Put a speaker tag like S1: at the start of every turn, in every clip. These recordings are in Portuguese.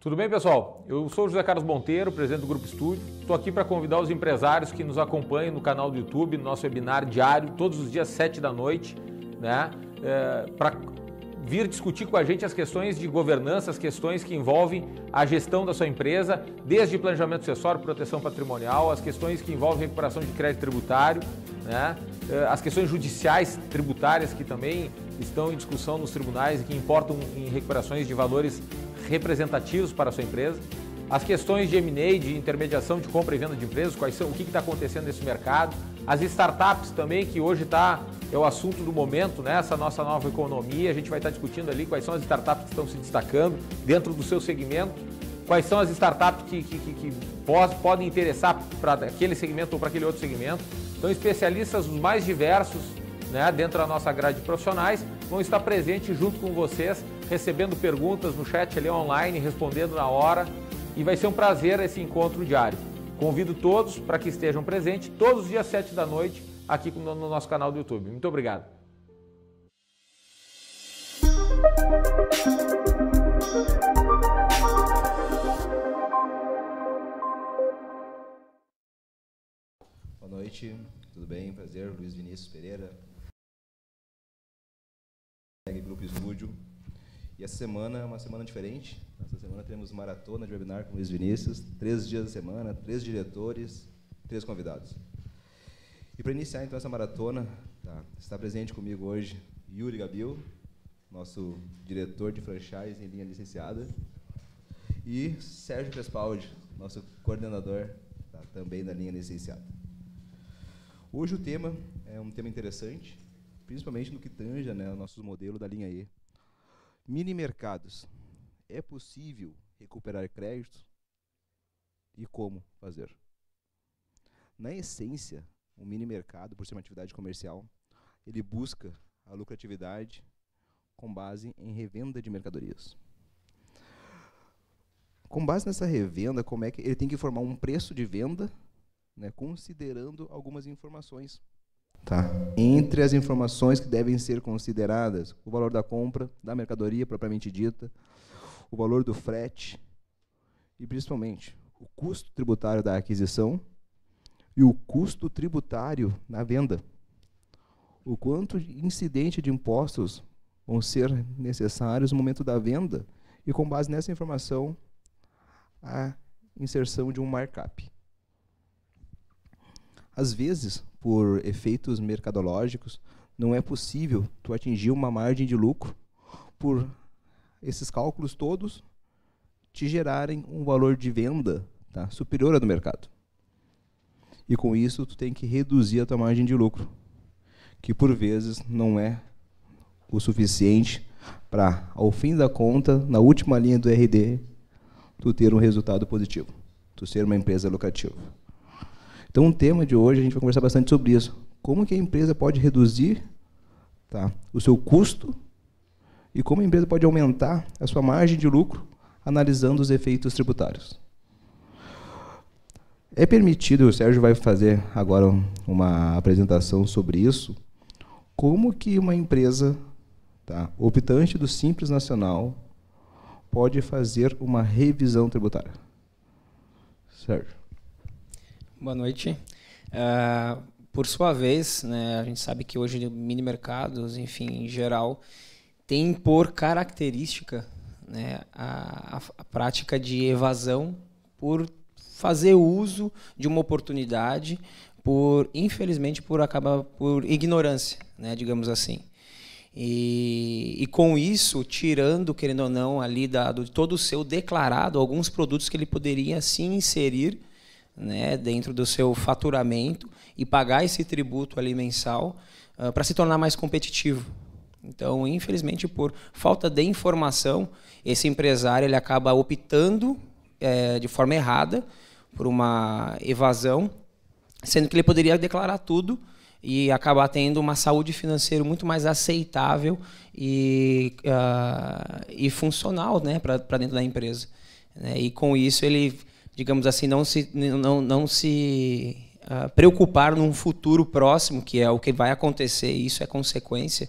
S1: Tudo bem, pessoal? Eu sou o José Carlos Monteiro, presidente do Grupo Estúdio. Estou aqui para convidar os empresários que nos acompanham no canal do YouTube, no nosso webinar diário, todos os dias 7 da noite, né? Para vir discutir com a gente as questões de governança, as questões que envolvem a gestão da sua empresa, desde planejamento sucessório, proteção patrimonial, as questões que envolvem recuperação de crédito tributário, né? As questões judiciais tributárias que também estão em discussão nos tribunais e que importam em recuperações de valores representativos para a sua empresa, as questões de M&A, de intermediação de compra e venda de empresas, o que está acontecendo nesse mercado, as startups também, que hoje é o assunto do momento, né? Essa nossa nova economia, a gente vai estar discutindo ali quais são as startups que estão se destacando dentro do seu segmento, quais são as startups que podem interessar para aquele segmento ou para aquele outro segmento. Então, especialistas os mais diversos, né, dentro da nossa grade de profissionais, vão estar presentes junto com vocês, recebendo perguntas no chat ali online, respondendo na hora, e vai ser um prazer esse encontro diário. Convido todos para que estejam presentes todos os dias 7 da noite aqui no nosso canal do YouTube. Muito obrigado.
S2: Boa noite, tudo bem? Prazer, Luiz Vinícius Pereira, Grupo Estúdio. E essa semana é uma semana diferente. Essa semana teremos maratona de webinar com o Luiz Vinícius, 3 dias da semana, 3 diretores, 3 convidados. E para iniciar então essa maratona, está presente comigo hoje Yuri Gabil, nosso diretor de franchise em linha licenciada, e Sérgio Crespaldi, nosso coordenador também da linha licenciada. Hoje o tema é um tema interessante, principalmente no que tange, o nosso modelo da linha E. Mini mercados. É possível recuperar crédito? E como fazer? Na essência, o mini mercado, por ser uma atividade comercial, ele busca a lucratividade com base em revenda de mercadorias. Com base nessa revenda, como é que ele tem que formar um preço de venda, considerando algumas informações. Entre as informações que devem ser consideradas, o valor da compra, da mercadoria propriamente dita, o valor do frete e, principalmente, o custo tributário da aquisição e o custo tributário na venda. O quanto incidente de impostos vão ser necessários no momento da venda e, com base nessa informação, a inserção de um markup. Às vezes, por efeitos mercadológicos, não é possível tu atingir uma margem de lucro por esses cálculos todos te gerarem um valor de venda superior ao do mercado. E com isso, tu tem que reduzir a tua margem de lucro, que por vezes não é o suficiente para, ao fim da conta, na última linha do RD, tu ter um resultado positivo, tu ser uma empresa lucrativa. Então, o tema de hoje, a gente vai conversar bastante sobre isso. Como que a empresa pode reduzir o seu custo e como a empresa pode aumentar a sua margem de lucro analisando os efeitos tributários. É permitido, o Sérgio vai fazer agora uma apresentação sobre isso, como que uma empresa optante do Simples Nacional pode fazer uma revisão tributária. Sérgio.
S3: Boa noite. Por sua vez, a gente sabe que hoje mini mercados, enfim, em geral, tem por característica a prática de evasão por fazer uso de uma oportunidade, infelizmente, por ignorância, digamos assim. E com isso, tirando, querendo ou não, ali de todo o seu declarado, alguns produtos que ele poderia sim inserir dentro do seu faturamento e pagar esse tributo ali mensal para se tornar mais competitivo. Então, infelizmente, por falta de informação, esse empresário ele acaba optando de forma errada por uma evasão, sendo que ele poderia declarar tudo e acabar tendo uma saúde financeira muito mais aceitável e funcional para dentro da empresa. E com isso ele, digamos assim, não se preocupar num futuro próximo, que é o que vai acontecer, e isso é consequência,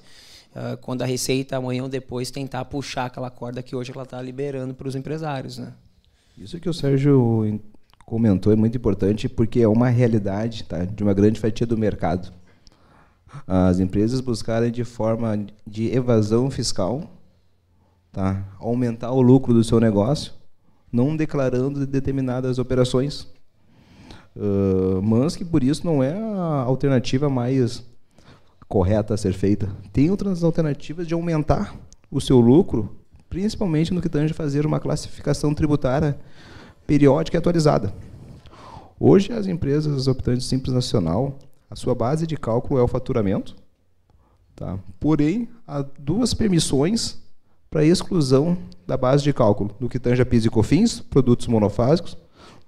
S3: quando a Receita amanhã ou depois tentar puxar aquela corda que hoje ela está liberando para os empresários.
S2: Isso que o Sérgio comentou é muito importante, porque é uma realidade, tá, de uma grande fatia do mercado. As empresas buscarem de forma de evasão fiscal, tá, aumentar o lucro do seu negócio, não declarando determinadas operações, mas que por isso não é a alternativa mais correta a ser feita. Tem outras alternativas de aumentar o seu lucro, principalmente no que tange a fazer uma classificação tributária periódica e atualizada. Hoje, as empresas optantes Simples Nacional, a sua base de cálculo é o faturamento, tá? Porém, há 2 permissões para exclusão da base de cálculo, no que tange a PIS e COFINS, produtos monofásicos,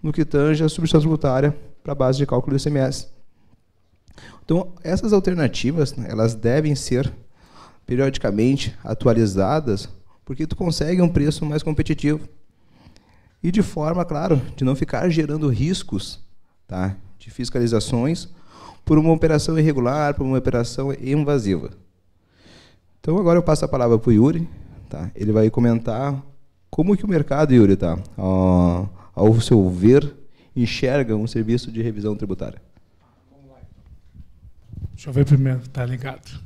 S2: no que tange a substituição tributária para a base de cálculo do ICMS. Então, essas alternativas, elas devem ser periodicamente atualizadas, porque tu consegue um preço mais competitivo. E de forma, claro, de não ficar gerando riscos, tá, de fiscalizações por uma operação irregular, por uma operação invasiva. Então, agora eu passo a palavra para o Yuri. Tá? Ele vai comentar como que o mercado, Yuri, tá, ao seu ver, enxerga um serviço de revisão tributária.
S4: Deixa eu ver primeiro, tá ligado.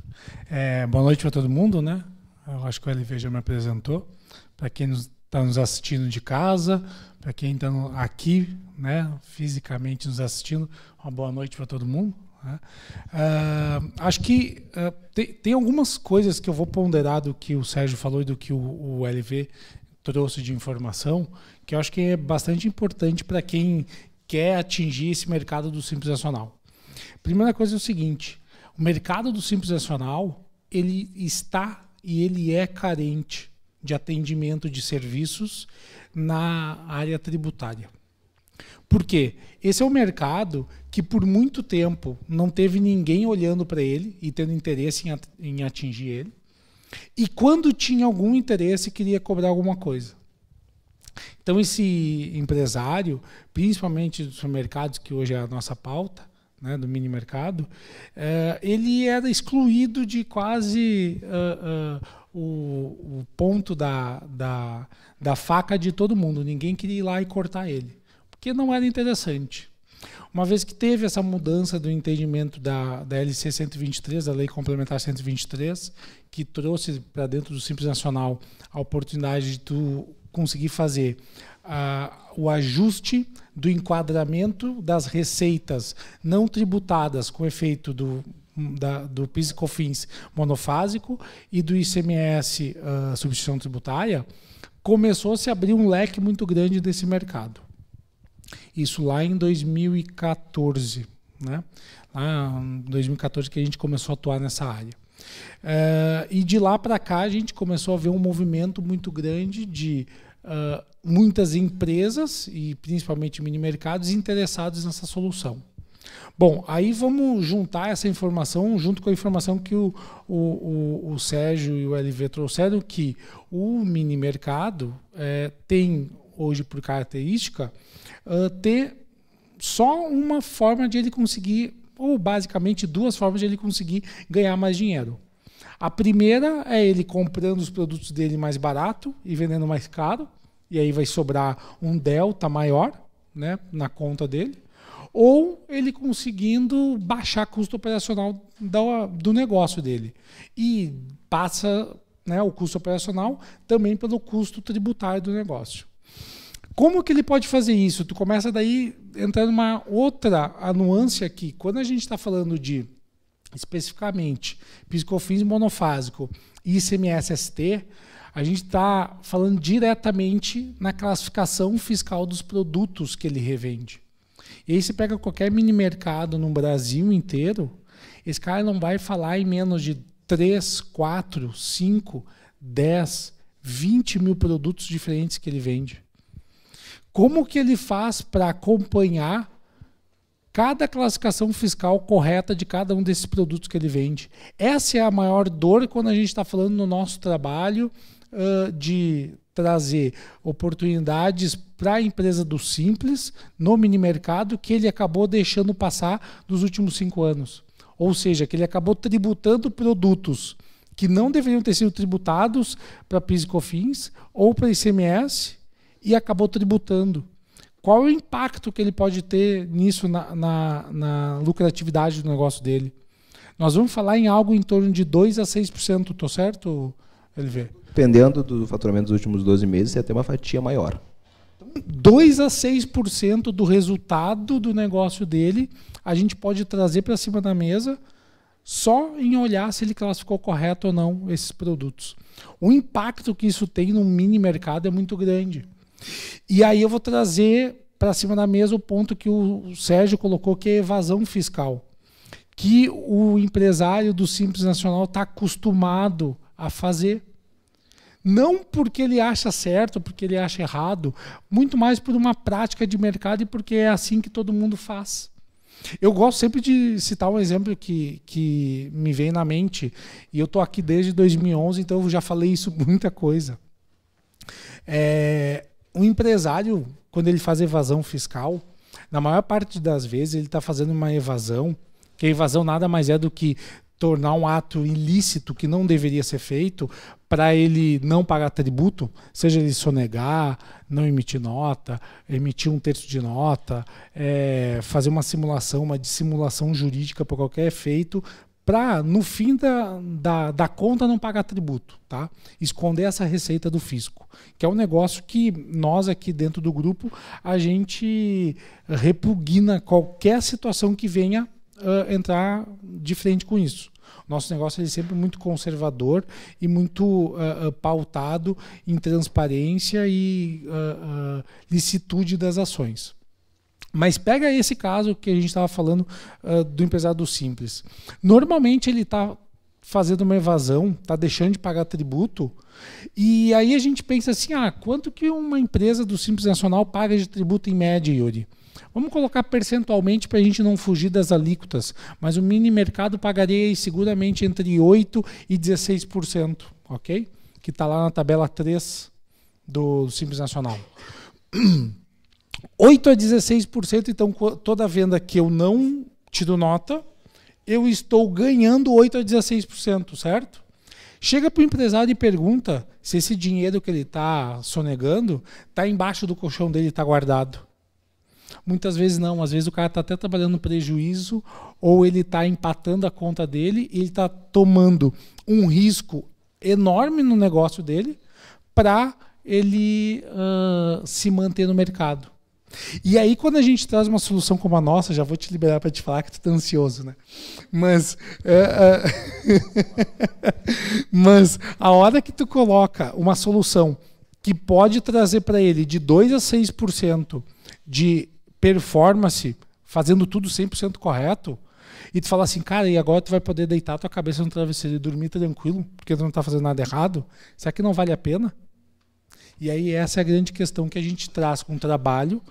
S4: Boa noite para todo mundo, né? Eu acho que o LV já me apresentou. Para quem está nos assistindo de casa, para quem está aqui, né, fisicamente nos assistindo, uma boa noite para todo mundo. Né? Acho que tem algumas coisas que eu vou ponderar do que o Sérgio falou e do que o LV trouxe de informação, que eu acho que é bastante importante para quem quer atingir esse mercado do Simples Nacional. Primeira coisa é o seguinte: o mercado do Simples Nacional, ele está e ele é carente de atendimento de serviços na área tributária. Por quê? Esse é um mercado que por muito tempo não teve ninguém olhando para ele e tendo interesse em atingir ele. E quando tinha algum interesse, queria cobrar alguma coisa. Então esse empresário, principalmente dos supermercados, que hoje é a nossa pauta, né, do mini mercado, ele era excluído de quase o ponto da faca de todo mundo. Ninguém queria ir lá e cortar ele, porque não era interessante. Uma vez que teve essa mudança do entendimento da LC 123, da Lei Complementar 123, que trouxe para dentro do Simples Nacional a oportunidade de tu conseguir fazer o ajuste do enquadramento das receitas não tributadas com efeito do PIS e COFINS monofásico e do ICMS substituição tributária, começou a se abrir um leque muito grande desse mercado. Isso lá em 2014, né? Lá em 2014 que a gente começou a atuar nessa área. E de lá para cá a gente começou a ver um movimento muito grande de muitas empresas e principalmente mini mercados interessados nessa solução. Bom, aí vamos juntar essa informação junto com a informação que o Sérgio e o LV trouxeram, que o mini mercado tem hoje por característica ter só uma forma de ele conseguir, ou basicamente 2 formas de ele conseguir ganhar mais dinheiro. A primeira é ele comprando os produtos dele mais barato e vendendo mais caro, e aí vai sobrar um delta maior, né, na conta dele, ou ele conseguindo baixar custo operacional do negócio dele. E passa, né, o custo operacional também pelo custo tributário do negócio. Como que ele pode fazer isso? Tu começa daí entrando numa outra nuance aqui. Quando a gente está falando de, especificamente, PIS e COFINS monofásico e ICMS-ST, a gente está falando diretamente na classificação fiscal dos produtos que ele revende. E aí você pega qualquer mini mercado no Brasil inteiro, esse cara não vai falar em menos de 3, 4, 5, 10, 20 mil produtos diferentes que ele vende. Como que ele faz para acompanhar cada classificação fiscal correta de cada um desses produtos que ele vende? Essa é a maior dor quando a gente está falando no nosso trabalho de trazer oportunidades para a empresa do Simples no mini mercado que ele acabou deixando passar nos últimos 5 anos. Ou seja, que ele acabou tributando produtos que não deveriam ter sido tributados para PIS e COFINS ou para ICMS, e acabou tributando. Qual é o impacto que ele pode ter nisso na lucratividade do negócio dele? Nós vamos falar em algo em torno de 2% a 6%, tô certo, LV?
S2: Dependendo do faturamento dos últimos 12 meses, você tem uma fatia maior.
S4: 2% a 6% do resultado do negócio dele, a gente pode trazer para cima da mesa só em olhar se ele classificou correto ou não esses produtos. O impacto que isso tem no mini mercado é muito grande. E aí eu vou trazer para cima da mesa o ponto que o Sérgio colocou, que é evasão fiscal, que o empresário do Simples Nacional está acostumado a fazer. Não porque ele acha certo, porque ele acha errado, muito mais por uma prática de mercado e porque é assim que todo mundo faz. Eu gosto sempre de citar um exemplo que me vem na mente, e eu estou aqui desde 2011, então eu já falei isso muita coisa. Um empresário, quando ele faz evasão fiscal, na maior parte das vezes ele está fazendo uma evasão, que a evasão nada mais é do que tornar um ato ilícito que não deveria ser feito para ele não pagar tributo, seja ele sonegar, não emitir nota, emitir 1/3 de nota, fazer uma simulação, uma dissimulação jurídica por qualquer efeito, para, no fim da conta, não pagar tributo, tá? Esconder essa receita do fisco, que é um negócio que nós aqui dentro do grupo, a gente repugna qualquer situação que venha entrar de frente com isso. Nosso negócio é sempre muito conservador e muito pautado em transparência e licitude das ações. Mas pega esse caso que a gente estava falando do empresário do Simples. Normalmente ele está fazendo uma evasão, está deixando de pagar tributo, e aí a gente pensa assim, quanto que uma empresa do Simples Nacional paga de tributo em média, Yuri? Vamos colocar percentualmente para a gente não fugir das alíquotas, mas o mini mercado pagaria aí seguramente entre 8% e 16%, ok? Que está lá na tabela 3 do Simples Nacional. 8% a 16%, então toda venda que eu não tiro nota, eu estou ganhando 8% a 16%, certo? Chega para o empresário e pergunta se esse dinheiro que ele está sonegando está embaixo do colchão dele, está guardado. Muitas vezes não, às vezes o cara está até trabalhando no prejuízo ou ele está empatando a conta dele e ele está tomando um risco enorme no negócio dele para ele se manter no mercado. E aí quando a gente traz uma solução como a nossa, já vou te liberar para te falar que tu está ansioso, né? Mas a hora que tu coloca uma solução que pode trazer para ele de 2% a 6% de performance, fazendo tudo 100% correto, e tu fala assim, cara, e agora tu vai poder deitar tua cabeça no travesseiro e dormir tranquilo, porque tu não está fazendo nada errado, será que não vale a pena? E aí essa é a grande questão que a gente traz com o trabalho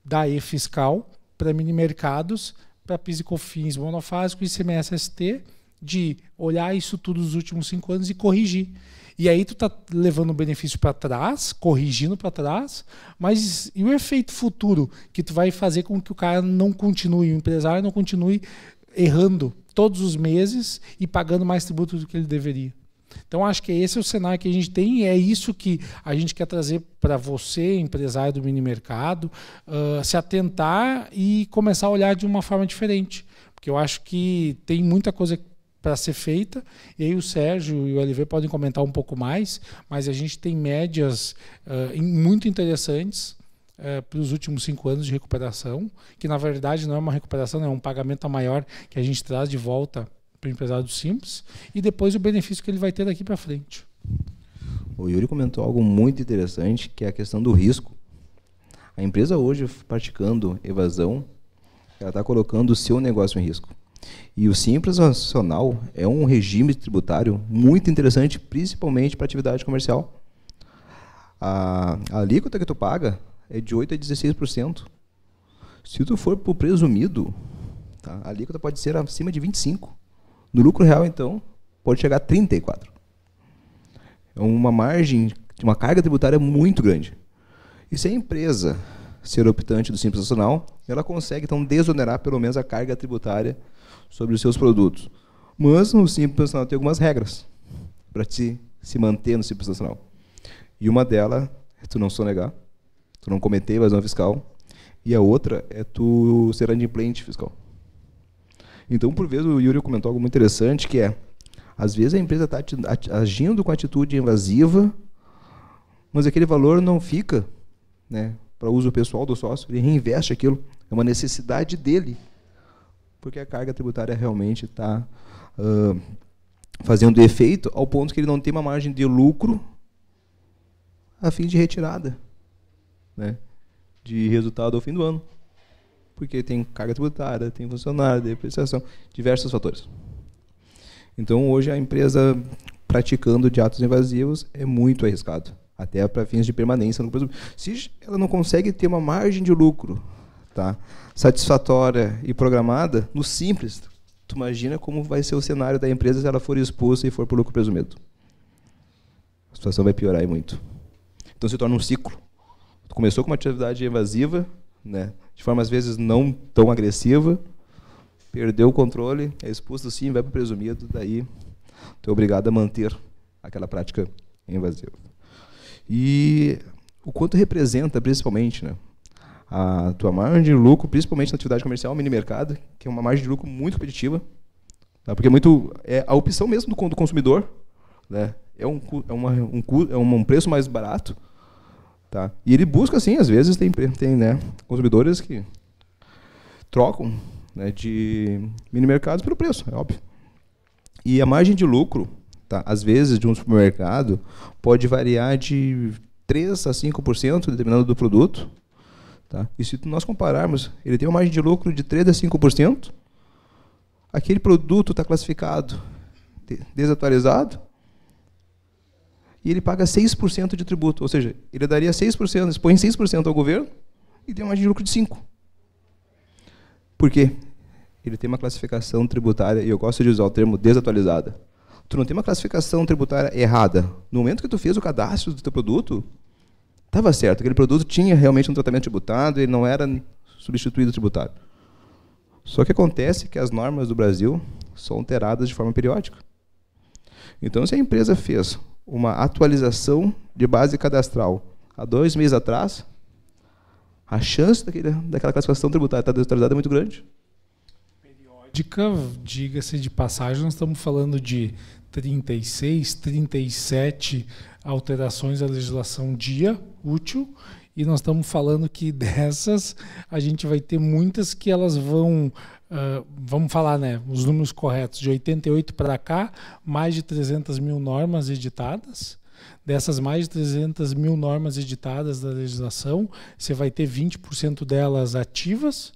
S4: da E-Fiscal para mini-mercados, para PIS e COFINS monofásico e ICMS-ST, de olhar isso tudo nos últimos 5 anos e corrigir. E aí tu está levando o benefício para trás, corrigindo para trás, mas e o efeito futuro que tu vai fazer com que o cara não continue, o empresário não continue errando todos os meses e pagando mais tributo do que ele deveria. Então acho que esse é o cenário que a gente tem e é isso que a gente quer trazer para você, empresário do mini mercado, se atentar e começar a olhar de uma forma diferente. Porque eu acho que tem muita coisa para ser feita, e aí o Sérgio e o LV podem comentar um pouco mais, mas a gente tem médias muito interessantes para os últimos 5 anos de recuperação, que na verdade não é uma recuperação, é um pagamento a maior que a gente traz de volta para o empresário do Simples, e depois o benefício que ele vai ter daqui para frente.
S2: O Yuri comentou algo muito interessante, que é a questão do risco. A empresa hoje, praticando evasão, ela está colocando o seu negócio em risco. E o Simples Nacional é um regime tributário muito interessante, principalmente para atividade comercial. A alíquota que tu paga é de 8% a 16%. Se tu for para o presumido, tá, a alíquota pode ser acima de 25%. No lucro real, então, pode chegar a 34%. É uma margem, uma carga tributária muito grande. E se a empresa ser optante do Simples Nacional, ela consegue, então, desonerar pelo menos a carga tributária sobre os seus produtos. Mas no Simples Nacional tem algumas regras para se manter no Simples Nacional. E uma delas tu não sonegar, tu não cometer evasão fiscal, e a outra é tu ser adimplente fiscal. Então, por vezes, o Yuri comentou algo muito interessante, que é, às vezes a empresa está agindo com atitude invasiva, mas aquele valor não fica, né, para uso pessoal do sócio, ele reinveste aquilo, é uma necessidade dele, porque a carga tributária realmente está fazendo efeito ao ponto que ele não tem uma margem de lucro a fim de retirada, né, de resultado ao fim do ano. Porque tem carga tributária, tem funcionário, depreciação, diversos fatores. Então, hoje, a empresa praticando de atos invasivos é muito arriscado, até para fins de permanência no presumido. Se ela não consegue ter uma margem de lucro, tá, satisfatória e programada, no simples, tu imagina como vai ser o cenário da empresa se ela for expulsa e for por lucro presumido. A situação vai piorar e muito. Então, se torna um ciclo. Tu começou com uma atividade invasiva, né, de forma às vezes não tão agressiva, perdeu o controle, é expulso sim, vai para o presumido, daí tu é obrigado a manter aquela prática invasiva. E o quanto representa, principalmente, né, a tua margem de lucro, principalmente na atividade comercial, mini mercado, que é uma margem de lucro muito competitiva, tá, porque é a opção mesmo do consumidor, né, é um preço mais barato. Tá? E ele busca, sim, às vezes tem né, consumidores que trocam, né, de mini mercados pelo preço, é óbvio. E a margem de lucro, tá, às vezes, de um supermercado, pode variar de 3% a 5%, dependendo do produto. Tá? E se nós compararmos, ele tem uma margem de lucro de 3% a 5%, aquele produto está classificado desatualizado, e ele paga 6% de tributo, ou seja, ele daria 6%, expõe 6% ao governo e tem uma margem de lucro de 5%. Por quê? Ele tem uma classificação tributária, e eu gosto de usar o termo desatualizada. Tu não tem uma classificação tributária errada. No momento que tu fez o cadastro do teu produto, estava certo, aquele produto tinha realmente um tratamento tributado, ele não era substituído tributário. Só que acontece que as normas do Brasil são alteradas de forma periódica. Então, se a empresa fez uma atualização de base cadastral há 2 meses atrás, a chance daquela classificação tributária estar desatualizada é muito grande.
S4: Periódica, diga-se de passagem, nós estamos falando de 36, 37 alterações à legislação dia útil, e nós estamos falando que dessas a gente vai ter muitas que elas vão, vamos falar, né, os números corretos, de 88 para cá, mais de 300 mil normas editadas. Dessas mais de 300 mil normas editadas da legislação, você vai ter 20% delas ativas.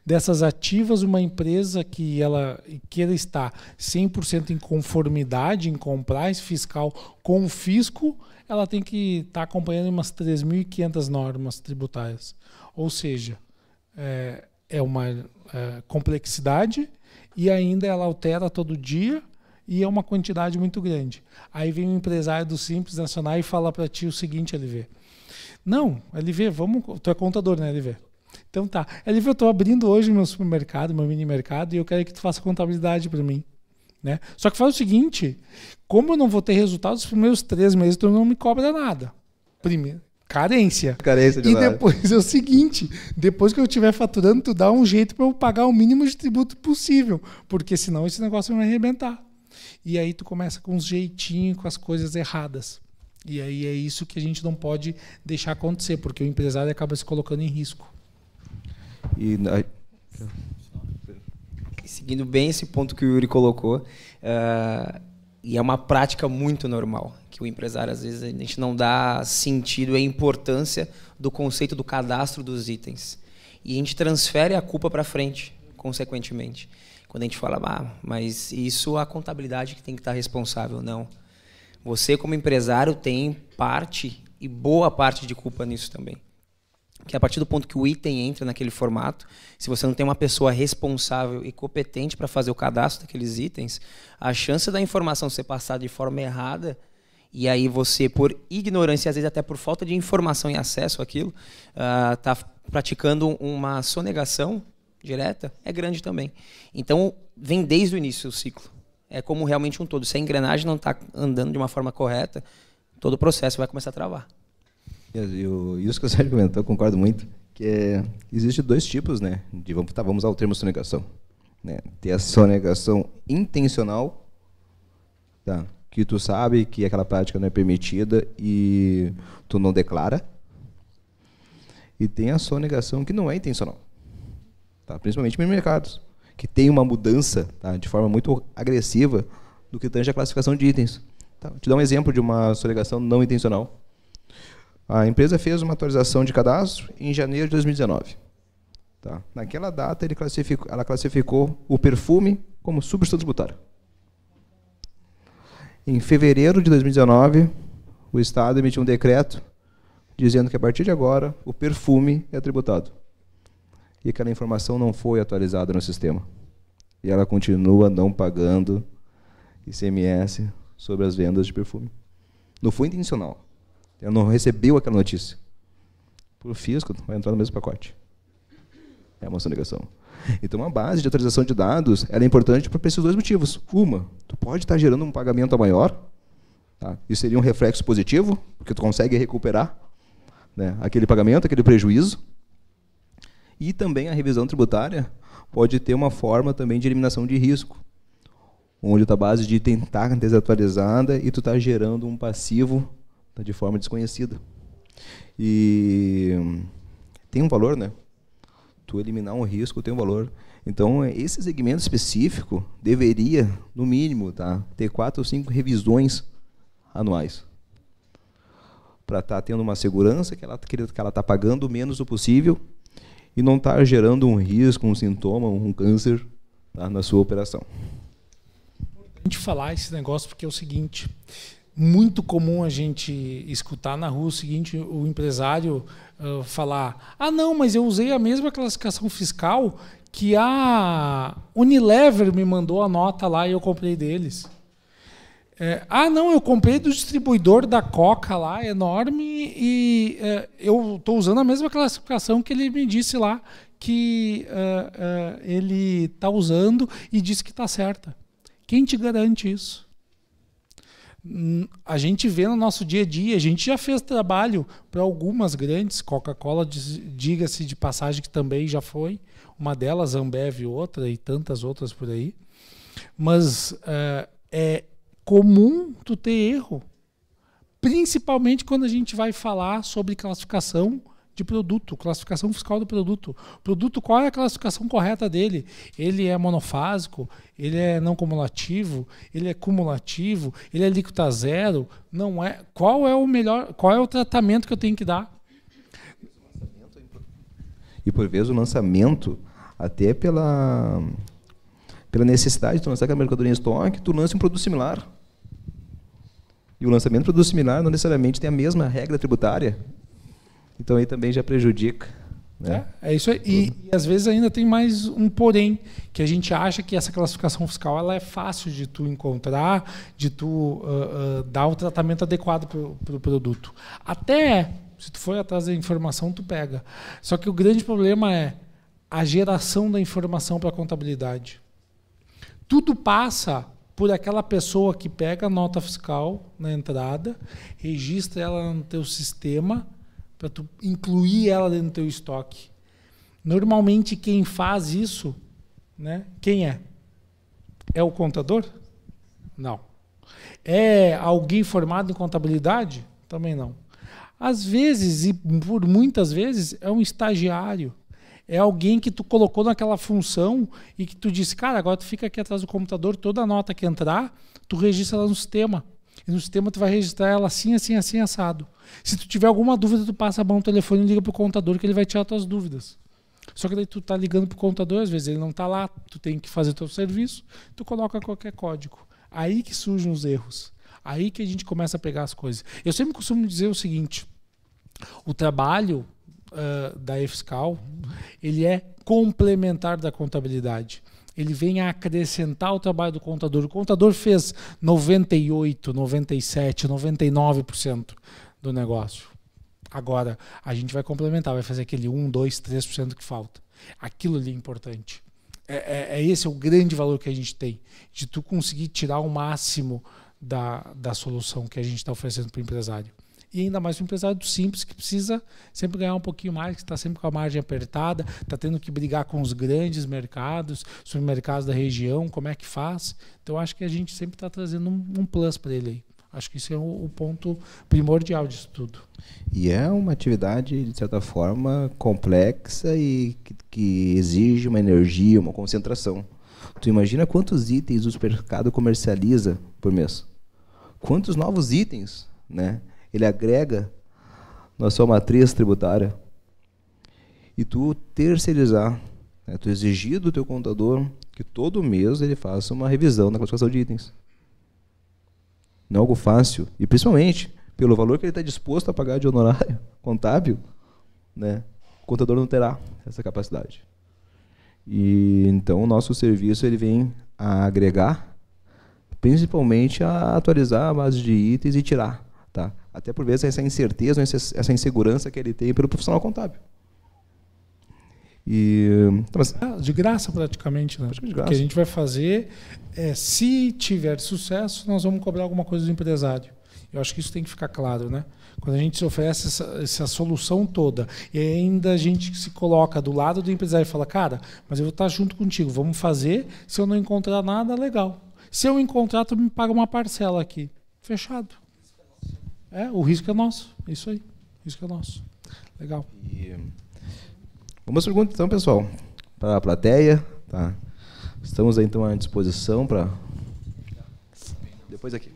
S4: Dessas ativas, uma empresa que ela queira estar 100% em conformidade, em compliance fiscal com o fisco, ela tem que estar acompanhando umas 3.500 normas tributárias. Ou seja, é uma complexidade, e ainda ela altera todo dia, e é uma quantidade muito grande. Aí vem um empresário do Simples Nacional e fala para ti o seguinte, LV. Não, LV, tu é contador, né, LV? Então tá, LV, eu estou abrindo hoje meu supermercado, meu mini mercado, e eu quero que tu faça contabilidade para mim. Né? Só que faz o seguinte, como eu não vou ter resultado nos primeiros 3 meses, tu não me cobra nada. Primeiro, carência de nada. Depois é o seguinte, depois que eu estiver faturando, tu dá um jeito para eu pagar o mínimo de tributo possível, porque senão esse negócio vai me arrebentar. E aí tu começa com uns jeitinhos, com as coisas erradas. E aí é isso que a gente não pode deixar acontecer, porque o empresário acaba se colocando em risco.
S3: Seguindo bem esse ponto que o Yuri colocou, e é uma prática muito normal, que o empresário, às vezes, a gente não dá sentido e importância do conceito do cadastro dos itens. E a gente transfere a culpa para frente, consequentemente. Quando a gente fala, mas isso a contabilidade que tem que estar responsável. Não. Você, como empresário, tem parte, e boa parte de culpa nisso também. Que a partir do ponto que o item entra naquele formato, se você não tem uma pessoa responsável e competente para fazer o cadastro daqueles itens, a chance da informação ser passada de forma errada, e aí você, por ignorância, às vezes até por falta de informação e acesso àquilo, está praticando uma sonegação direta, é grande também. Então, vem desde o início o ciclo. É como realmente um todo. Se a engrenagem não está andando de uma forma correta, todo o processo vai começar a travar.
S2: E isso que o Sérgio comentou, eu concordo muito, que existe dois tipos, né, vamos usar o termo sonegação, né? Tem a sonegação intencional, tá, que tu sabe que aquela prática não é permitida e tu não declara, e tem a sonegação que não é intencional, tá, principalmente em mercados, que tem uma mudança, tá, de forma muito agressiva do que tange a classificação de itens. Tá, vou te dar um exemplo de uma sonegação não intencional. A empresa fez uma atualização de cadastro em janeiro de 2019. Tá? Naquela data, ela classificou o perfume como substância tributária. Em fevereiro de 2019, o Estado emitiu um decreto dizendo que, a partir de agora, o perfume é tributado. E aquela informação não foi atualizada no sistema. E ela continua não pagando ICMS sobre as vendas de perfume. Não foi intencional. Ela não recebeu aquela notícia. Por fisco, vai entrar no mesmo pacote. É uma sonegação. Então, a base de atualização de dados ela é importante por esses dois motivos. Uma, tu pode estar gerando um pagamento maior, tá? Isso seria um reflexo positivo, porque tu consegue recuperar, né, aquele pagamento, aquele prejuízo. E também a revisão tributária pode ter uma forma também de eliminação de risco, onde a base de tentar ter desatualizada e tu está gerando um passivo, tá, de forma desconhecida. E tem um valor, né? Tu eliminar um risco tem um valor. Então, esse segmento específico deveria, no mínimo, tá, ter 4 ou 5 revisões anuais, para estar tendo uma segurança que ela está pagando o menos o possível e não está gerando um risco, um sintoma, um câncer, tá, na sua operação.
S4: A gente falar esse negócio porque é o seguinte, muito comum a gente escutar na rua o seguinte, o empresário falar, ah não, mas eu usei a mesma classificação fiscal que a Unilever me mandou a nota lá e eu comprei deles. Ah não, eu comprei do distribuidor da Coca lá, enorme, e eu estou usando a mesma classificação que ele me disse lá que ele está usando e disse que está certa. Quem te garante isso? A gente vê no nosso dia a dia, a gente já fez trabalho para algumas grandes, Coca-Cola, diga-se de passagem que também já foi, uma delas, Ambev, outra, e tantas outras por aí. Mas é comum tu ter erro, principalmente quando a gente vai falar sobre classificação de produto, classificação fiscal do produto. Produto, qual é a classificação correta dele? Ele é monofásico? Ele é não cumulativo? Ele é cumulativo? Ele é alíquota zero? Não é? Qual é o melhor? Qual é o tratamento que eu tenho que dar?
S2: E por vezes o lançamento, até pela necessidade de tu lançar aquela mercadoria em estoque, tu lança um produto similar. E o lançamento de produto similar não necessariamente tem a mesma regra tributária. Então aí também já prejudica. Né?
S4: É isso aí. E às vezes ainda tem mais um porém, que a gente acha que essa classificação fiscal ela é fácil de tu encontrar, de tu dar o tratamento adequado para o produto. Até, se tu for atrás da informação, tu pega. Só que o grande problema é a geração da informação para a contabilidade. Tudo passa por aquela pessoa que pega a nota fiscal na entrada, registra ela no teu sistema, para tu incluir ela dentro do teu estoque. Normalmente quem faz isso, né? Quem é? É o contador? Não. É alguém formado em contabilidade? Também não. Às vezes, e por muitas vezes, é um estagiário. É alguém que tu colocou naquela função e que tu disse, cara, agora tu fica aqui atrás do computador, toda nota que entrar, tu registra ela no sistema. E no sistema tu vai registrar ela assim, assim, assim, assado. Se tu tiver alguma dúvida, tu passa a mão no telefone e liga pro contador que ele vai tirar as tuas dúvidas. Só que daí tu tá ligando pro contador, às vezes ele não tá lá, tu tem que fazer teu serviço, tu coloca qualquer código. Aí que surgem os erros. Aí que a gente começa a pegar as coisas. Eu sempre costumo dizer o seguinte, o trabalho da e-fiscal, ele é complementar da contabilidade. Ele vem a acrescentar o trabalho do contador. O contador fez 98%, 97%, 99% do negócio. Agora, a gente vai complementar, vai fazer aquele 1%, 2%, 3% que falta. Aquilo ali é importante. Esse é o grande valor que a gente tem, de tu conseguir tirar o máximo da solução que a gente está oferecendo para o empresário. E ainda mais um empresário simples que precisa sempre ganhar um pouquinho mais, que está sempre com a margem apertada, está tendo que brigar com os grandes mercados, supermercados da região, como é que faz. Então, acho que a gente sempre está trazendo um plus para ele aí. Acho que isso é o ponto primordial disso tudo.
S2: E é uma atividade, de certa forma, complexa e que exige uma energia, uma concentração. Tu imagina quantos itens o supermercado comercializa por mês? Quantos novos itens, né, ele agrega na sua matriz tributária? E tu terceirizar, né, tu exigir do teu contador que todo mês ele faça uma revisão na classificação de itens. Não é algo fácil. E principalmente, pelo valor que ele está disposto a pagar de honorário contábil, né, o contador não terá essa capacidade. E então o nosso serviço ele vem a agregar, principalmente a atualizar a base de itens e tirar, tá? Até por vezes essa incerteza, essa insegurança que ele tem pelo profissional contábil. E então,
S4: de graça praticamente, né?
S2: De graça.
S4: O que a gente vai fazer é, se tiver sucesso, nós vamos cobrar alguma coisa do empresário. Eu acho que isso tem que ficar claro, né? Quando a gente oferece essa solução toda e ainda a gente se coloca do lado do empresário e fala, cara, mas eu vou estar junto contigo, vamos fazer, se eu não encontrar nada, legal. Se eu encontrar, tu me paga uma parcela aqui. Fechado. O risco é nosso. Isso aí. O risco é nosso. Legal.
S2: E vamos perguntar então, pessoal, para a plateia, tá? Estamos aí então à disposição para depois aqui.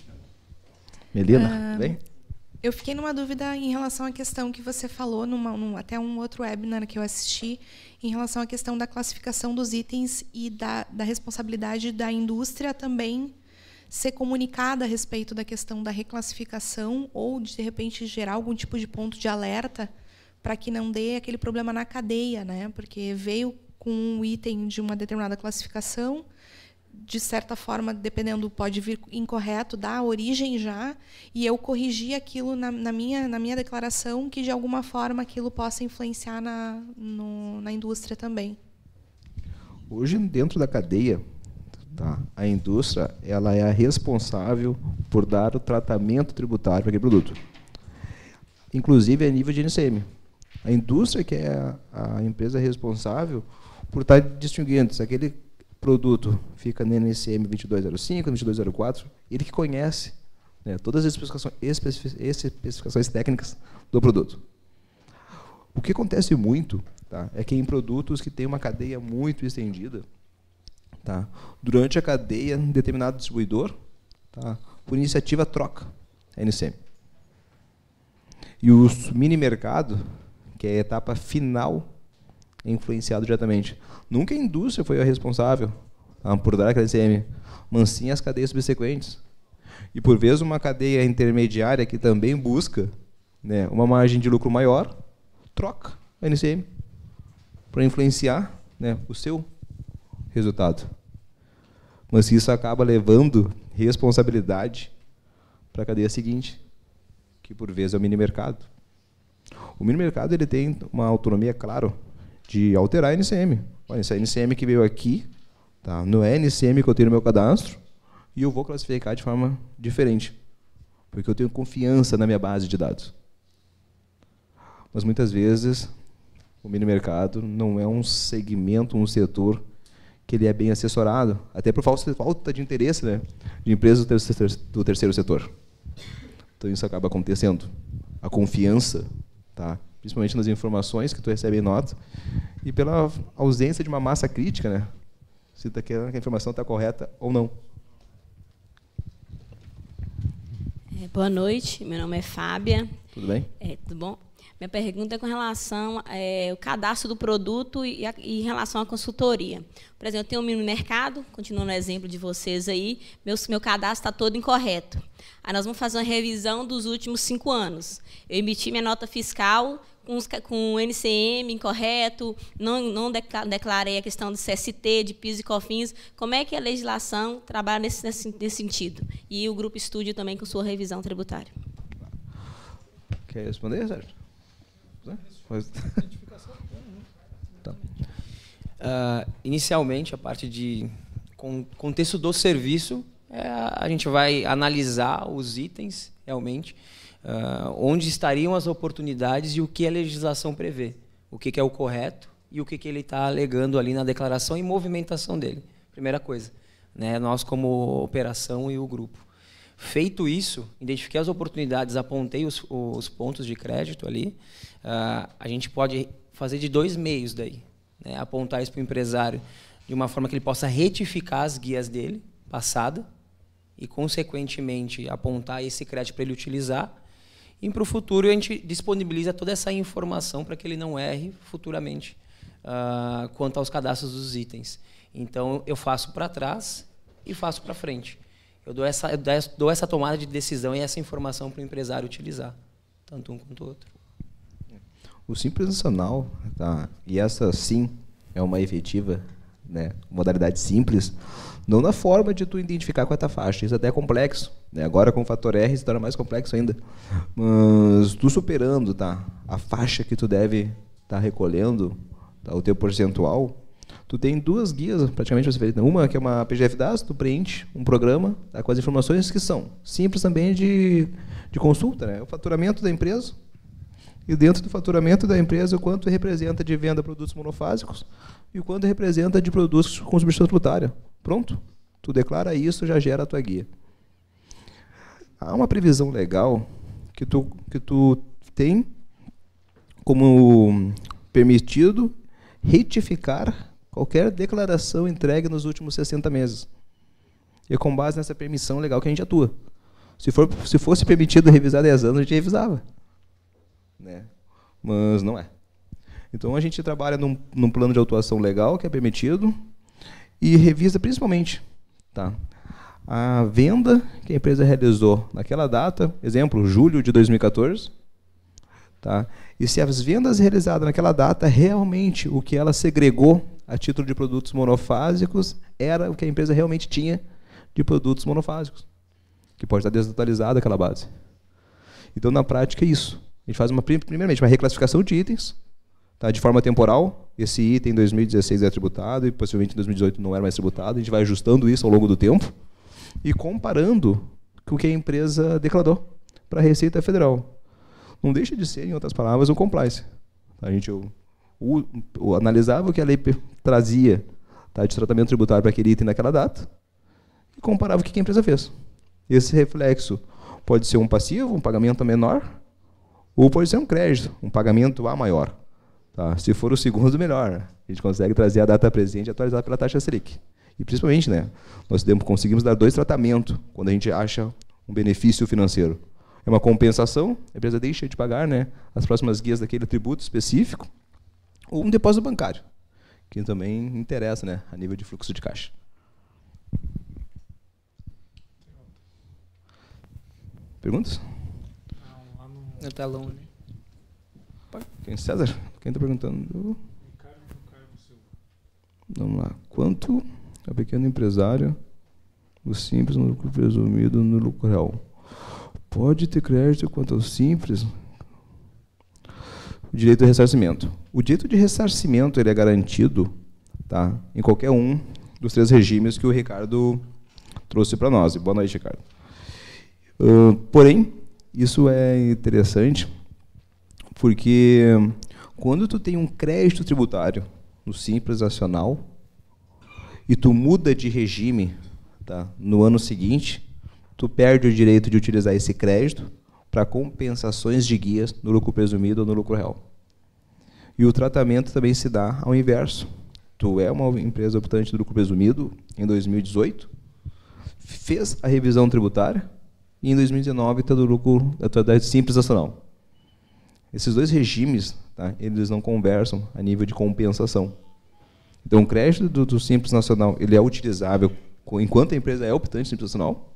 S2: Melina, vem?
S5: Eu fiquei numa dúvida em relação à questão que você falou, até um outro webinar que eu assisti, em relação à questão da classificação dos itens e da responsabilidade da indústria também ser comunicada a respeito da questão da reclassificação ou, de repente, gerar algum tipo de ponto de alerta para que não dê aquele problema na cadeia, né? Porque veio com um item de uma determinada classificação, de certa forma, dependendo, pode vir incorreto, da origem já, e eu corrigir aquilo na minha declaração, que de alguma forma aquilo possa influenciar na indústria também.
S2: Hoje, dentro da cadeia, tá, a indústria ela é a responsável por dar o tratamento tributário para aquele produto. Inclusive a nível de NCM. A indústria que é a empresa responsável por estar distinguindo se aquele produto fica no NCM 2205, 2204, ele que conhece, né, todas as especificações técnicas do produto. O que acontece muito, tá, é que em produtos que têm uma cadeia muito estendida, tá, durante a cadeia, um determinado distribuidor, tá, por iniciativa, troca a NCM. E o mini mercado, que é a etapa final, é influenciado diretamente. Nunca a indústria foi a responsável por dar aquela NCM, mas sim as cadeias subsequentes. E, por vezes, uma cadeia intermediária que também busca, né, uma margem de lucro maior, troca a NCM para influenciar, né, o seu resultado. Mas isso acaba levando responsabilidade para a cadeia seguinte, que, por vezes, é o mini mercado. O mini mercado ele tem uma autonomia, claro, de alterar a NCM. Olha, essa NCM que veio aqui, tá, não é a NCM que eu tenho no meu cadastro, e eu vou classificar de forma diferente, porque eu tenho confiança na minha base de dados. Mas, muitas vezes, o mini mercado não é um segmento, um setor que ele é bem assessorado, até por falta de interesse, né, de empresas do terceiro setor. Então, isso acaba acontecendo. A confiança, tá, principalmente nas informações que tu recebe em nota, e pela ausência de uma massa crítica, né, se a informação está correta ou não.
S6: Boa noite, meu nome é Fábia.
S2: Tudo bem?
S6: Tudo bom? Minha pergunta é com relação ao cadastro do produto e em relação à consultoria. Por exemplo, eu tenho um mini mercado, continuando o exemplo de vocês aí, meu cadastro está todo incorreto. Aí nós vamos fazer uma revisão dos últimos 5 anos. Eu emiti minha nota fiscal com o NCM incorreto, não declarei a questão do CST, de PIS e COFINS. Como é que a legislação trabalha nesse sentido? E o Grupo Estúdio também com sua revisão tributária.
S2: Quer responder, Sérgio?
S3: Tá. Inicialmente, a parte de contexto do serviço, a gente vai analisar os itens, realmente, onde estariam as oportunidades e o que a legislação prevê, o que é o correto e o que ele está alegando ali na declaração e movimentação dele. Primeira coisa, né? Nós como operação e o grupo. Feito isso, identifiquei as oportunidades, apontei os pontos de crédito ali, a gente pode fazer de 2 meios daí, né? Apontar isso para o empresário de uma forma que ele possa retificar as guias dele, passada, e, consequentemente, apontar esse crédito para ele utilizar. E, para o futuro, a gente disponibiliza toda essa informação para que ele não erre futuramente quanto aos cadastros dos itens. Então, eu faço para trás e faço para frente. Eu dou essa tomada de decisão e essa informação para o empresário utilizar, tanto um quanto o outro.
S2: O Simples Nacional, tá? E essa, sim, é uma efetiva, né, modalidade simples, não na forma de tu identificar qual é a tua faixa. Isso até é complexo, né? Agora, com o fator R, se torna mais complexo ainda. Mas tu superando, tá, a faixa que tu deve estar recolhendo, tá, o teu percentual, tu tem 2 guias praticamente para ser feita. Uma que é uma PGF-DAS, tu preenche um programa, tá, com as informações que são simples também de consulta, né? O faturamento da empresa, e dentro do faturamento da empresa, o quanto representa de venda de produtos monofásicos e o quanto representa de produtos com substituição tributária. Pronto. Tu declara isso, já gera a tua guia. Há uma previsão legal que tu tem como permitido retificar qualquer declaração entregue nos últimos 60 meses. E é com base nessa permissão legal que a gente atua. Se fosse permitido revisar 10 anos, a gente revisava, né? Mas não é. Então, a gente trabalha num plano de atuação legal, que é permitido, e revisa principalmente, tá, a venda que a empresa realizou naquela data, exemplo, julho de 2014, tá, e se as vendas realizadas naquela data, realmente o que ela segregou a título de produtos monofásicos era o que a empresa realmente tinha de produtos monofásicos, que pode estar desatualizada aquela base. Então, na prática, é isso. A gente faz, primeiramente, uma reclassificação de itens, tá, de forma temporal. Esse item em 2016 é tributado e, possivelmente, em 2018 não era mais tributado. A gente vai ajustando isso ao longo do tempo e comparando com o que a empresa declarou para a Receita Federal. Não deixa de ser, em outras palavras, um compliance. A gente analisava o que a lei trazia, tá, de tratamento tributário para aquele item naquela data e comparava o que a empresa fez. Esse reflexo pode ser um passivo, um pagamento menor, ou pode ser um crédito, um pagamento a maior. Tá? Se for o segundo, melhor. A gente consegue trazer a data presente e atualizar pela taxa Selic. E, principalmente, né, nós conseguimos dar 2 tratamentos quando a gente acha um benefício financeiro. É uma compensação, a empresa deixa de pagar, né, as próximas guias daquele tributo específico, ou um depósito bancário, que também interessa, né, a nível de fluxo de caixa. Perguntas?
S3: No telão, né?
S2: Quem? César? Quem está perguntando? Vamos lá. Quanto é o pequeno empresário, o simples no lucro presumido no lucro real? Pode ter crédito quanto ao simples? O direito de ressarcimento. O direito de ressarcimento ele é garantido, tá, em qualquer um dos 3 regimes que o Ricardo trouxe para nós. Boa noite, Ricardo. Porém, isso é interessante porque quando tu tem um crédito tributário no Simples Nacional e tu muda de regime, tá, no ano seguinte, tu perde o direito de utilizar esse crédito para compensações de guias no lucro presumido ou no lucro real. E o tratamento também se dá ao inverso. Tu é uma empresa optante do lucro presumido em 2018, fez a revisão tributária, e em 2019 está do lucro da atualidade Simples Nacional. Esses 2 regimes, tá, eles não conversam a nível de compensação. Então, o crédito do Simples Nacional ele é utilizável enquanto a empresa é optante Simples Nacional,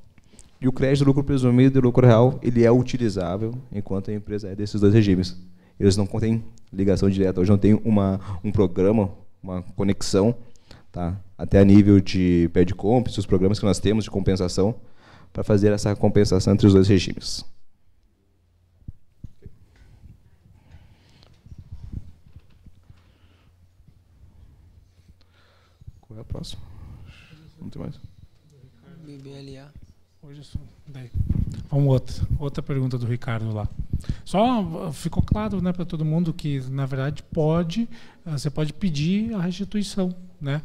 S2: e o crédito do lucro presumido e do lucro real ele é utilizável enquanto a empresa é desses 2 regimes. Eles não contêm ligação direta. Hoje não tem um programa, uma conexão, tá, até a nível de PED-Comp, os programas que nós temos de compensação, para fazer essa compensação entre os 2 regimes. Qual é a próxima? Não tem mais.
S3: BBLA.
S4: Vamos outra pergunta do Ricardo lá. Só ficou claro, né, para todo mundo que, na verdade, você pode pedir a restituição, né?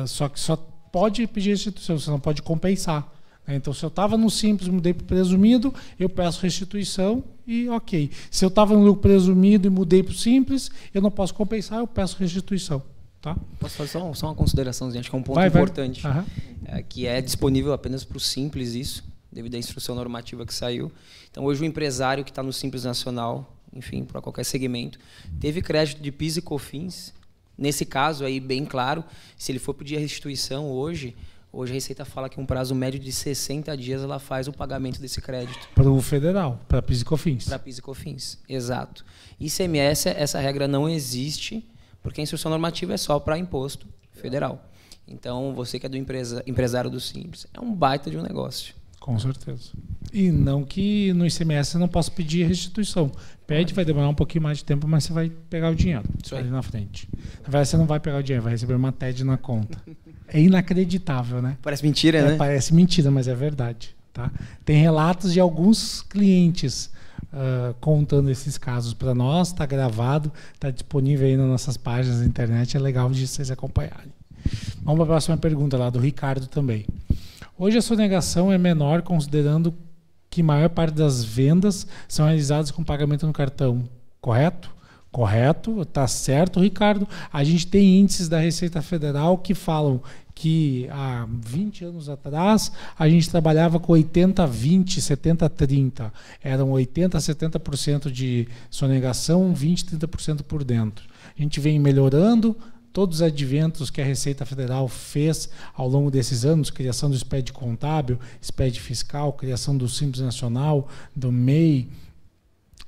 S4: Só que só pode pedir restituição, você não pode compensar. Né? Então, se eu estava no simples, mudei para o presumido, eu peço restituição e ok. Se eu estava no lucro presumido e mudei para o simples, eu não posso compensar, eu peço restituição. Tá?
S3: Posso fazer só uma consideraçãozinha, acho que é um ponto importante, que é disponível apenas para o Simples isso, devido à instrução normativa que saiu. Então, hoje o empresário que está no Simples Nacional, enfim, para qualquer segmento, teve crédito de PIS e COFINS. Nesse caso, aí bem claro, se ele for pedir a restituição hoje a Receita fala que um prazo médio de 60 dias ela faz o pagamento desse crédito.
S4: Para o federal, para PIS e COFINS.
S3: Para PIS e COFINS, exato. ICMS, essa regra não existe, porque a instrução normativa é só para imposto federal. Então, você que é do empresário do Simples, é um baita de um negócio.
S4: Com certeza. E não que no ICMS você não possa pedir restituição. Pede, vai demorar um pouquinho mais de tempo, mas você vai pegar o dinheiro ali na frente. Na verdade, você não vai pegar o dinheiro, vai receber uma TED na conta. É inacreditável, né?
S3: Parece mentira, né?
S4: Parece mentira, mas é verdade. Tá? Tem relatos de alguns clientes contando esses casos para nós, está gravado, está disponível aí nas nossas páginas da internet, é legal de vocês acompanharem. Vamos para a próxima pergunta lá, do Ricardo também. Hoje a sonegação é menor, considerando que a maior parte das vendas são realizadas com pagamento no cartão, correto? Correto, está certo, Ricardo. A gente tem índices da Receita Federal que falam que há 20 anos atrás a gente trabalhava com 80-20, 70-30. Eram 80% a 70% de sonegação, 20% a 30% por dentro. A gente vem melhorando todos os adventos que a Receita Federal fez ao longo desses anos, criação do SPED contábil, SPED fiscal, criação do Simples Nacional, do MEI,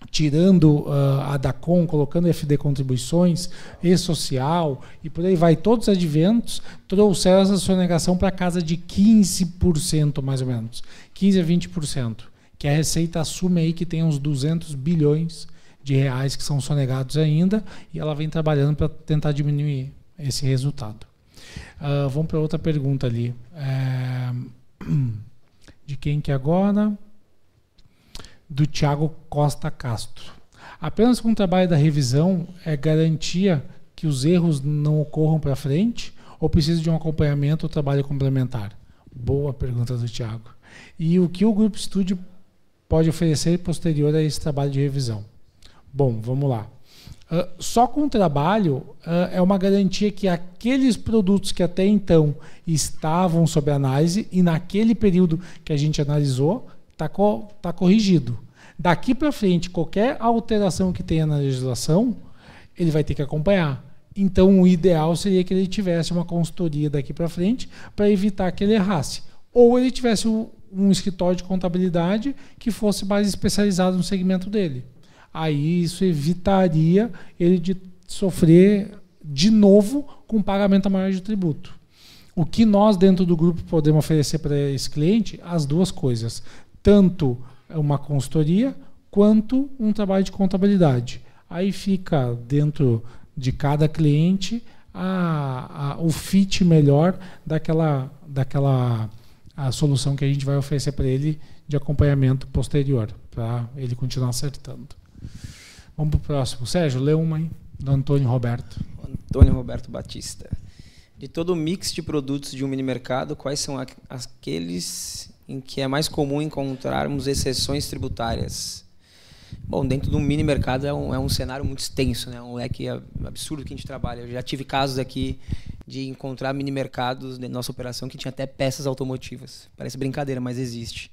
S4: tirando a DACOM, colocando FD contribuições, e-social, e por aí vai. Todos os adventos trouxeram essa sonegação para casa de 15%, mais ou menos. 15% a 20%. Que a Receita assume aí que tem uns 200 bilhões de reais que são sonegados ainda, e ela vem trabalhando para tentar diminuir esse resultado. Vamos para outra pergunta ali. De quem que é agora? Do Tiago Costa Castro. Apenas com o trabalho da revisão é garantia que os erros não ocorram para frente ou precisa de um acompanhamento ou trabalho complementar? Boa pergunta do Tiago. E o que o Grupo Estúdio pode oferecer posterior a esse trabalho de revisão? Bom, vamos lá. Só com o trabalho é uma garantia que aqueles produtos que até então estavam sob análise e naquele período que a gente analisou, está corrigido. Daqui para frente, qualquer alteração que tenha na legislação, ele vai ter que acompanhar. Então, o ideal seria que ele tivesse uma consultoria daqui para frente para evitar que ele errasse. Ou ele tivesse um escritório de contabilidade que fosse mais especializado no segmento dele. Aí isso evitaria ele de sofrer de novo com pagamento maior de tributo. O que nós, dentro do grupo, podemos oferecer para esse cliente? As duas coisas. Tanto uma consultoria, quanto um trabalho de contabilidade. Aí fica dentro de cada cliente o fit melhor daquela a solução que a gente vai oferecer para ele de acompanhamento posterior, para ele continuar acertando. Vamos para o próximo. Sérgio, lê uma aí, do Antônio Roberto.
S3: Antônio Roberto Batista. De todo o mix de produtos de um mini mercado, quais são aqueles em que é mais comum encontrarmos exceções tributárias? Bom, dentro de um mini mercado é um cenário muito extenso, né? Um leque absurdo que a gente trabalha. Eu já tive casos aqui de encontrar mini mercados na nossa operação que tinha até peças automotivas. Parece brincadeira, mas existe.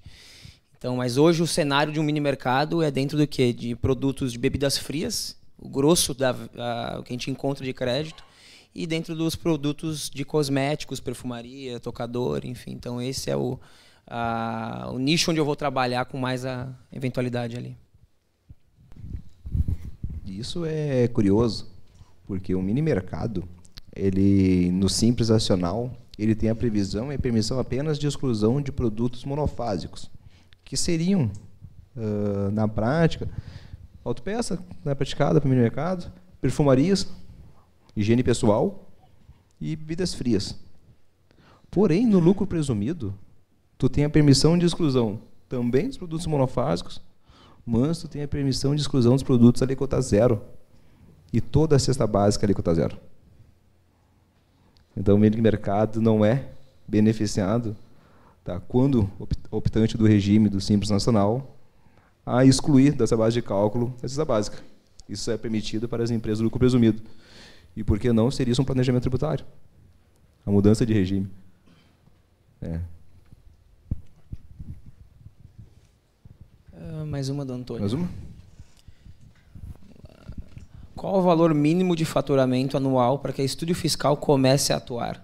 S3: Então, mas hoje o cenário de um mini mercado é dentro do quê? De produtos de bebidas frias, o grosso o que a gente encontra de crédito, e dentro dos produtos de cosméticos, perfumaria, tocador, enfim. Então, esse é o nicho onde eu vou trabalhar com mais a eventualidade ali.
S2: Isso é curioso, porque o mini mercado, ele no Simples Nacional, ele tem a previsão e permissão apenas de exclusão de produtos monofásicos, que seriam, na prática, autopeça, né, praticada para o mini mercado, perfumarias, higiene pessoal e bebidas frias. Porém, no lucro presumido, tu tem a permissão de exclusão também dos produtos monofásicos, mas tu tem a permissão de exclusão dos produtos alíquota zero. E toda a cesta básica alíquota zero. Então, o mini mercado não é beneficiado, tá, quando optante do regime do Simples Nacional a excluir dessa base de cálculo a cesta básica. Isso é permitido para as empresas do lucro presumido. E por que não seria isso um planejamento tributário? A mudança de regime.
S3: Mais uma do Antônio.
S2: Mais uma?
S3: Qual o valor mínimo de faturamento anual para que a Estúdio Fiscal comece a atuar?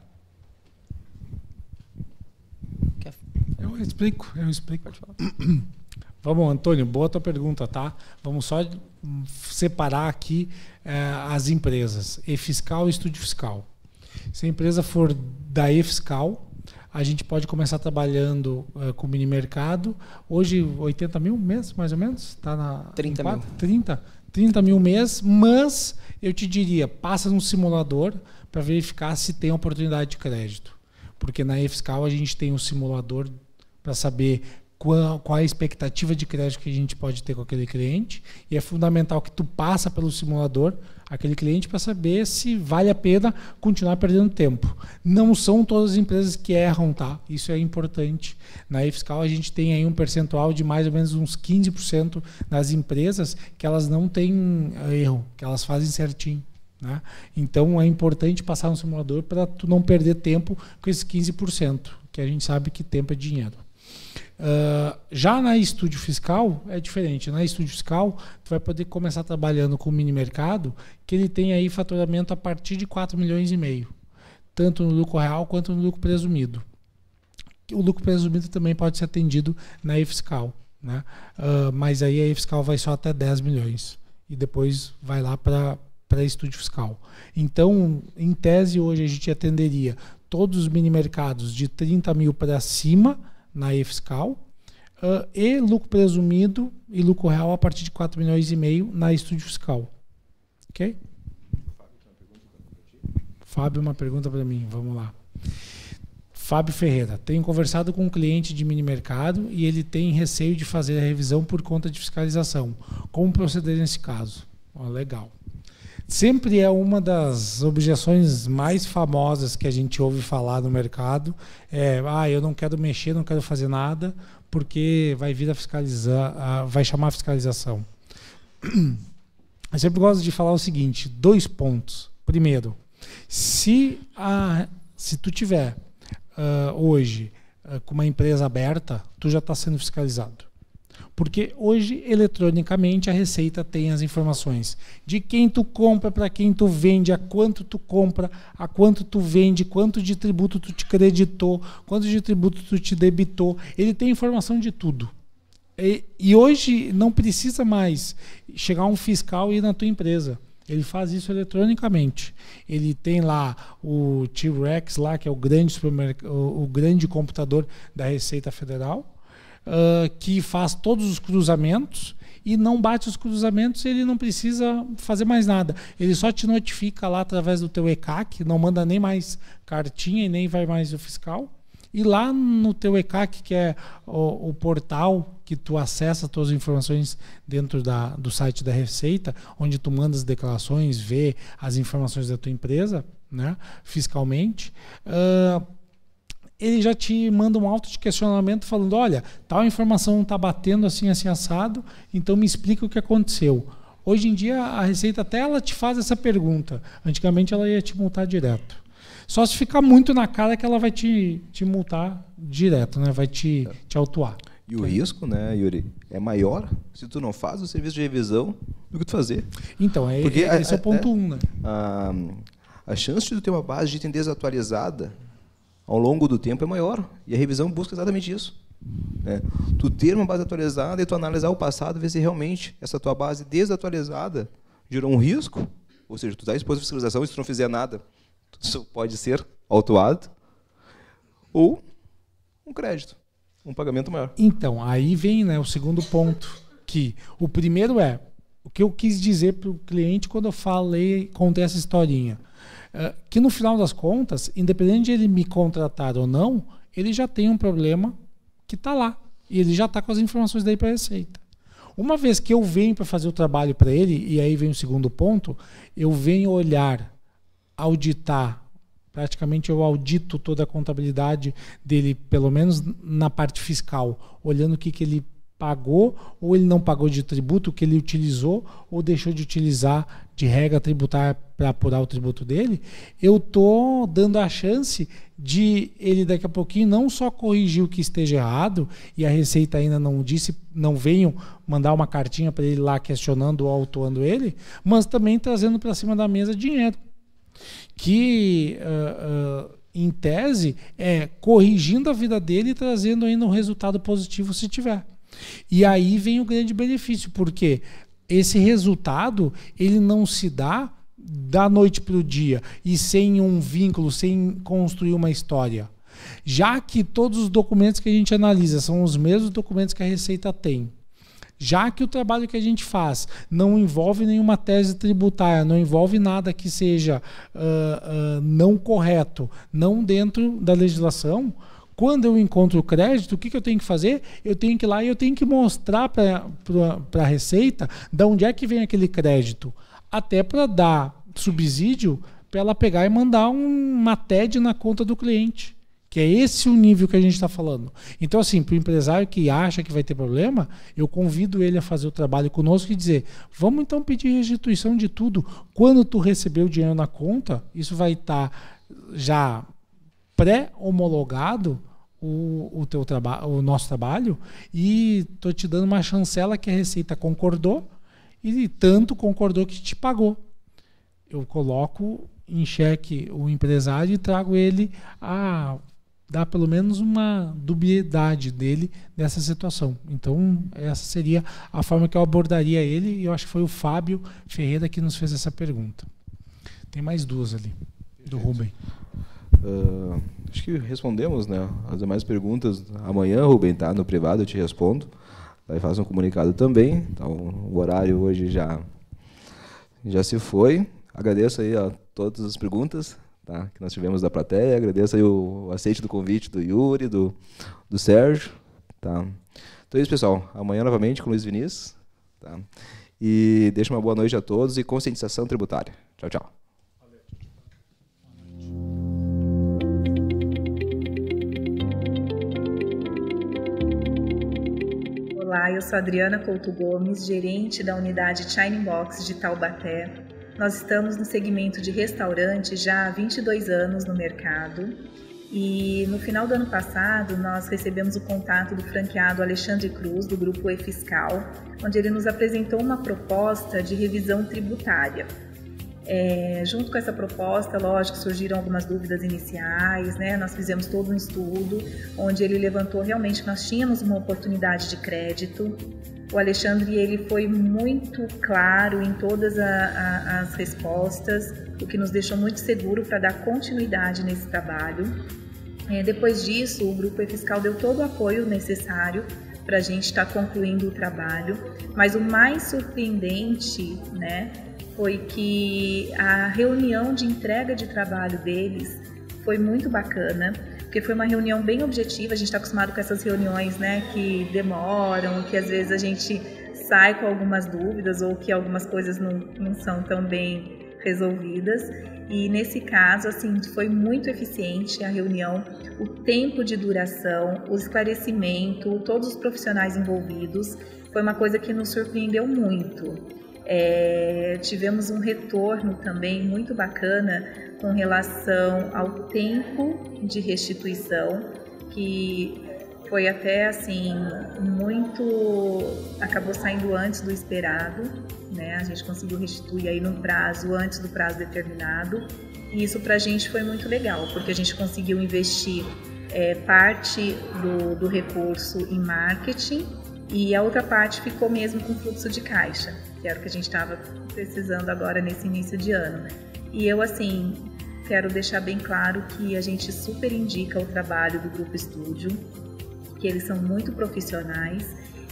S4: Eu explico. Vamos, Antônio, boa tua pergunta, tá? Vamos só separar aqui as empresas, E-Fiscal e Estúdio Fiscal. Se a empresa for da E-Fiscal, a gente pode começar trabalhando com o mini mercado. Hoje, 80 mil mês, mais ou menos? Tá na
S3: 30 mil.
S4: 30 mil mês, mas eu te diria, passa num simulador para verificar se tem oportunidade de crédito. Porque na E-Fiscal a gente tem um simulador para saber qual a expectativa de crédito que a gente pode ter com aquele cliente, e é fundamental que tu passa pelo simulador aquele cliente para saber se vale a pena continuar perdendo tempo. Não são todas as empresas que erram, tá? Isso é importante. Na E-Fiscal a gente tem aí um percentual de mais ou menos uns 15% das empresas que elas não têm erro, que elas fazem certinho, né? Então é importante passar no simulador para tu não perder tempo com esses 15%, que a gente sabe que tempo é dinheiro. Já na Estúdio Fiscal é diferente. Na Estúdio Fiscal tu vai poder começar trabalhando com o mini mercado, que ele tem aí faturamento a partir de 4,5 milhões, tanto no lucro real quanto no lucro presumido. O lucro presumido também pode ser atendido na E-Fiscal, né? Mas aí a E-Fiscal vai só até 10 milhões e depois vai lá para Estúdio Fiscal. Então, em tese, hoje a gente atenderia todos os mini mercados de 30 mil para cima na E-Fiscal, e lucro presumido e lucro real a partir de 4,5 milhões na Estúdio Fiscal. Ok? Fábio, uma pergunta para mim. Vamos lá. Fábio Ferreira. Tenho conversado com um cliente de mini mercado e ele tem receio de fazer a revisão por conta de fiscalização. Como proceder nesse caso? Legal. Sempre é uma das objeções mais famosas que a gente ouve falar no mercado. Eu não quero mexer, não quero fazer nada, porque vai vir a fiscalizar, vai chamar a fiscalização. Eu sempre gosto de falar o seguinte, 2 pontos. Primeiro, se tu tiver hoje com uma empresa aberta, tu já está sendo fiscalizado. Porque hoje, eletronicamente, a Receita tem as informações de quem tu compra, para quem tu vende, a quanto tu compra, a quanto tu vende, quanto de tributo tu te creditou, quanto de tributo tu te debitou. Ele tem informação de tudo. E hoje não precisa mais chegar um fiscal e ir na tua empresa. Ele faz isso eletronicamente. Ele tem lá o T-Rex, lá, que é o grande computador da Receita Federal, que faz todos os cruzamentos, e não bate os cruzamentos, ele não precisa fazer mais nada. Ele só te notifica lá através do teu ECAC, não manda nem mais cartinha e nem vai mais o fiscal. E lá no teu ECAC, que é o portal que tu acessa todas as informações dentro do site da Receita, onde tu manda as declarações, vê as informações da tua empresa, né, fiscalmente, ele já te manda um auto de questionamento falando, olha, tal informação não está batendo assim assado, então me explica o que aconteceu. Hoje em dia a Receita até ela te faz essa pergunta. Antigamente ela ia te multar direto. Só se ficar muito na cara que ela vai te multar direto, né? Vai te autuar.
S2: E o risco, né, Yuri, é maior se tu não faz o serviço de revisão do que tu fazer.
S4: Então, esse é o ponto 1, né?
S2: A chance de tu ter uma base de item desatualizada ao longo do tempo é maior. E a revisão busca exatamente isso. Né? Tu ter uma base atualizada e tu analisar o passado, ver se realmente essa tua base desatualizada gerou um risco, ou seja, tu está exposto à fiscalização e se tu não fizer nada, tu pode ser autuado, ou um crédito, um pagamento maior.
S4: Então, aí vem, né, o segundo ponto, que o primeiro é o que eu quis dizer para o cliente quando eu contei essa historinha. Que no final das contas, independente de ele me contratar ou não, ele já tem um problema que está lá. E ele já está com as informações daí para a Receita. Uma vez que eu venho para fazer o trabalho para ele, e aí vem o segundo ponto, eu venho olhar, auditar, praticamente eu audito toda a contabilidade dele, pelo menos na parte fiscal, olhando o que ele pagou ou ele não pagou de tributo, o que ele utilizou ou deixou de utilizar de regra tributária para apurar o tributo dele, eu estou dando a chance de ele daqui a pouquinho não só corrigir o que esteja errado, e a Receita ainda não disse, não venham mandar uma cartinha para ele lá questionando ou autuando ele, mas também trazendo para cima da mesa dinheiro. Que, em tese, é corrigindo a vida dele e trazendo ainda um resultado positivo se tiver. E aí vem o grande benefício, porque esse resultado ele não se dá da noite para o dia e sem um vínculo, sem construir uma história. Já que todos os documentos que a gente analisa são os mesmos documentos que a Receita tem, já que o trabalho que a gente faz não envolve nenhuma tese tributária, não envolve nada que seja não correto, não dentro da legislação, quando eu encontro o crédito, o que eu tenho que fazer? Eu tenho que ir lá e eu tenho que mostrar para a Receita de onde é que vem aquele crédito, até para dar subsídio para ela pegar e mandar uma TED na conta do cliente. Que é esse o nível que a gente está falando. Então, assim, para o empresário que acha que vai ter problema, eu convido ele a fazer o trabalho conosco e dizer, vamos então pedir restituição de tudo. Quando tu receber o dinheiro na conta, isso vai estar já pré-homologado o nosso trabalho, e estou te dando uma chancela que a Receita concordou, e tanto concordou que te pagou. Eu coloco em xeque o empresário e trago ele a dar pelo menos uma dubiedade dele nessa situação. Então, essa seria a forma que eu abordaria ele, e eu acho que foi o Fábio Ferreira que nos fez essa pergunta. Tem mais duas ali, do Rubem.
S2: Acho que respondemos, né, as demais perguntas. Amanhã, Rubem, tá? No privado eu te respondo. Aí faço um comunicado também. Então, o horário hoje já se foi. Agradeço aí a todas as perguntas, tá, que nós tivemos da plateia. Agradeço aí o aceite do convite do Yuri, do Sérgio. Tá. Então é isso, pessoal. Amanhã, novamente, com o Luiz Vinícius. Tá. E deixo uma boa noite a todos e conscientização tributária. Tchau, tchau.
S7: Olá, eu sou Adriana Couto Gomes, gerente da unidade Shining Box de Taubaté. Nós estamos no segmento de restaurante já há 22 anos no mercado, e no final do ano passado nós recebemos o contato do franqueado Alexandre Cruz, do Grupo E-Fiscal, onde ele nos apresentou uma proposta de revisão tributária. Junto com essa proposta, lógico, surgiram algumas dúvidas iniciais, né? Nós fizemos todo um estudo onde ele levantou realmente que nós tínhamos uma oportunidade de crédito. O Alexandre, ele foi muito claro em todas as respostas, o que nos deixou muito seguro para dar continuidade nesse trabalho. Depois disso, o Grupo E-Fiscal deu todo o apoio necessário para a gente estar concluindo o trabalho, mas o mais surpreendente, né, foi que a reunião de entrega de trabalho deles foi muito bacana, porque foi uma reunião bem objetiva. A gente está acostumado com essas reuniões, né, que demoram, que às vezes a gente sai com algumas dúvidas ou que algumas coisas não são tão bem resolvidas. E nesse caso, assim, foi muito eficiente a reunião, o tempo de duração, o esclarecimento, todos os profissionais envolvidos, foi uma coisa que nos surpreendeu muito. Tivemos um retorno também muito bacana com relação ao tempo de restituição, que foi até assim acabou saindo antes do esperado, né? A gente conseguiu restituir aí num prazo antes do prazo determinado, e isso para a gente foi muito legal, porque a gente conseguiu investir parte do recurso em marketing, e a outra parte ficou mesmo com fluxo de caixa, que era o que a gente estava precisando agora nesse início de ano. E eu, assim, quero deixar bem claro que a gente super indica o trabalho do Grupo Estúdio, que eles são muito profissionais,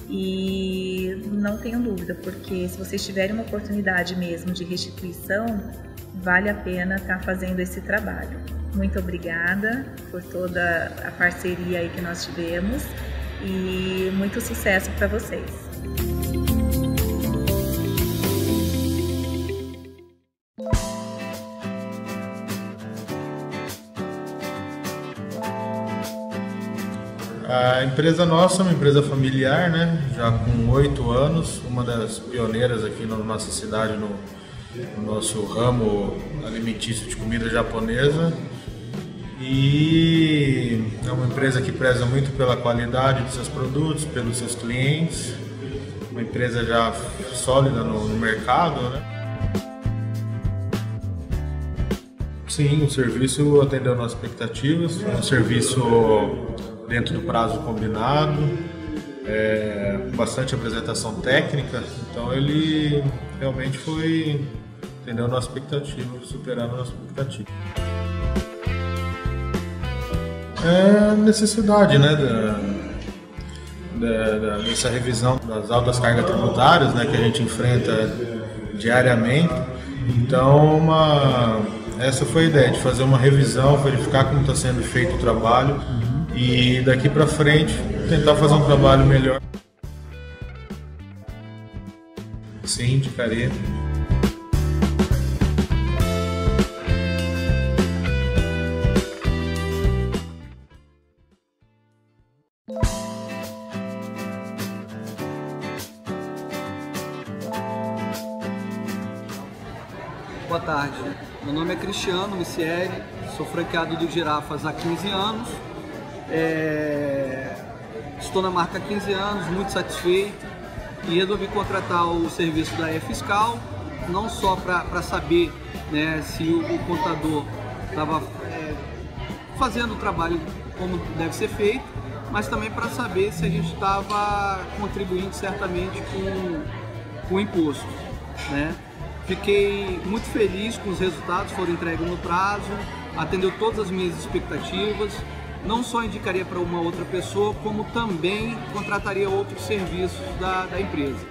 S7: e não tenham dúvida, porque se vocês tiverem uma oportunidade mesmo de restituição, vale a pena estar fazendo esse trabalho. Muito obrigada por toda a parceria aí que nós tivemos. e muito sucesso para vocês.
S8: A empresa nossa é uma empresa familiar, né? Já com 8 anos, uma das pioneiras aqui na nossa cidade no nosso ramo alimentício de comida japonesa. E é uma empresa que preza muito pela qualidade dos seus produtos, pelos seus clientes. Uma empresa já sólida no mercado, né? Sim, o serviço atendeu nossas expectativas. Foi um serviço dentro do prazo combinado, bastante apresentação técnica, então ele realmente atendeu a nossa expectativa, superando a nossa expectativa. É a necessidade, né, dessa revisão das altas cargas tributárias, né, que a gente enfrenta diariamente. Então, essa foi a ideia, de fazer uma revisão, verificar como está sendo feito o trabalho e daqui para frente tentar fazer um trabalho melhor. Sim, indicaria.
S9: Boa tarde, meu nome é Cristiano Missieri, sou franqueado do Girafas há 15 anos, estou na marca há 15 anos, muito satisfeito e resolvi contratar o serviço da E-Fiscal, não só para saber, né, se o contador estava fazendo o trabalho como deve ser feito, mas também para saber se a gente estava contribuindo certamente com o imposto, né? Fiquei muito feliz com os resultados, foram entregues no prazo, atendeu todas as minhas expectativas. Não só indicaria para uma outra pessoa, como também contrataria outros serviços da empresa.